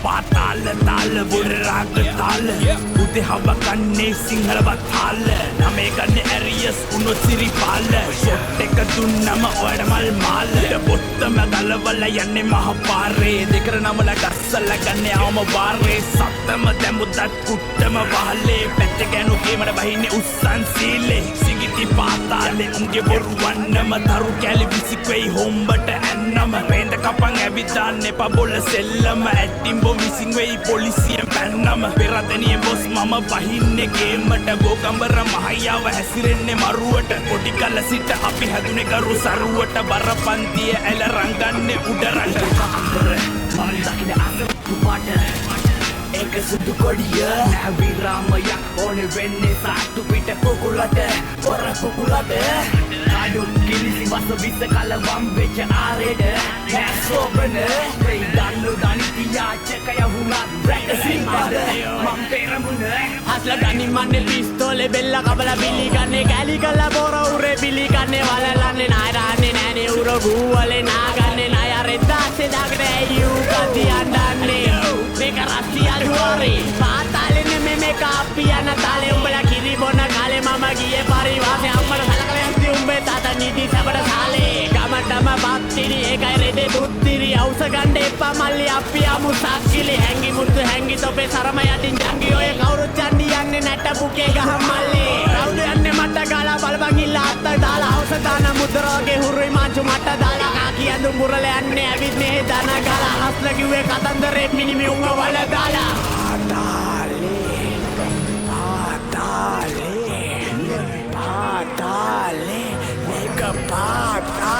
පාතාල තාල බොර රාග තාල උදේ හව කන්නේ සිංහලවත් තාල නමේ ගන්නේ ඇරියස් උනොත් සිරිපාල ෂොට් එක දුන්නම ඔයාට මල් මාල බොත්තම ගලවලා යන්නේ මහ පාරේ දෙකර නමල ගස්සලා ගන්නේ ආම වාරේ සත්තම දැමුදත් කුට්ටම වහලේ පැත්ත ගෑනු කේමර බහින්නේ උස්සන් සීලේ සිඟිති පාතාලේ උන්ගේ බොරු වන්නම තරු කැලි විසිකෙයි හොම්බට ඇන්නම වේඳ කපන් ඇවිදාන්න එපා බොල සෙල්ලම ඇටිම්බෝ මිසින් වෙයි පොලිසියෙන් පැන්නම පෙරදෙනිය බොස් මම බහින්නේ ගේමට ගෝකම්බර මහයාව හැසිරෙන්නේ මරුවට පොඩි කල සිට අපි හැදුනේ කරු සරුවට බරපන්තිය ඇල රංගන්නේ උඩරට මන් දකින අස තුපාට ඒක සුදු කොඩිය නැවි රාමයක් ඕනේ වෙන්නේ සාට්ටු පිට කුකුලට පොර කුකුලට කාඩු කිලිසි වස විස කලවම් වෙච්ච ආරෙට නැසෝබන මේ දන්නු දනිතියාචකය වුණත් රැකසින්පද මම් පෙරමුණ හස්ල ගනි මන්නේ පිස්තෝලේ බෙල්ල කබල බිලි ගන්නේ කැලි කල්ල බොර උරේ බිලි ගන්නේ වලලන්නේ නායරන්නේ නෑනේ උර ගූවලේ නාගන්නේ නාය රෙද්දාසේ දාගට ඇයූ කති අඬන්නේ මේක රස්සිය දුවරි පාතාලේ නෙමෙ මේ කාපි යන තාලේ උඹලා කිරි බොන කාලේ මම ගියේ පරිවාසේ අම්මට සලකලා යන්ති උඹේ තාතා නීති සබඩ සාලේ ගමටම බත්තිරි ඒකයි රෙදේ දුත්තිරි අවුස ගන්න එපා මල්ලි අපි යමු සක්කිලි හැංගි මුතු හැංගි තොපේ සරම යටින් ජංගි ඔය කවුරුත් යන්නේ යන්නේ නැට පුකේ ගහ මල්ලි කවුද යන්නේ මට ගාලා බලපන් ඉල්ලා අත්ත දාලා අවුස දාන මුද්‍රාගේ හුරුයි මාංචු මට දාලා කාකි ඇඳුම් බුරල යන්නේ ඇවිත්නේ දන ගාලා හස්ල කිව්වේ කතන්දරේ මිනිමි උංග වල දාලා පාතාලේ මේක පාතාලේ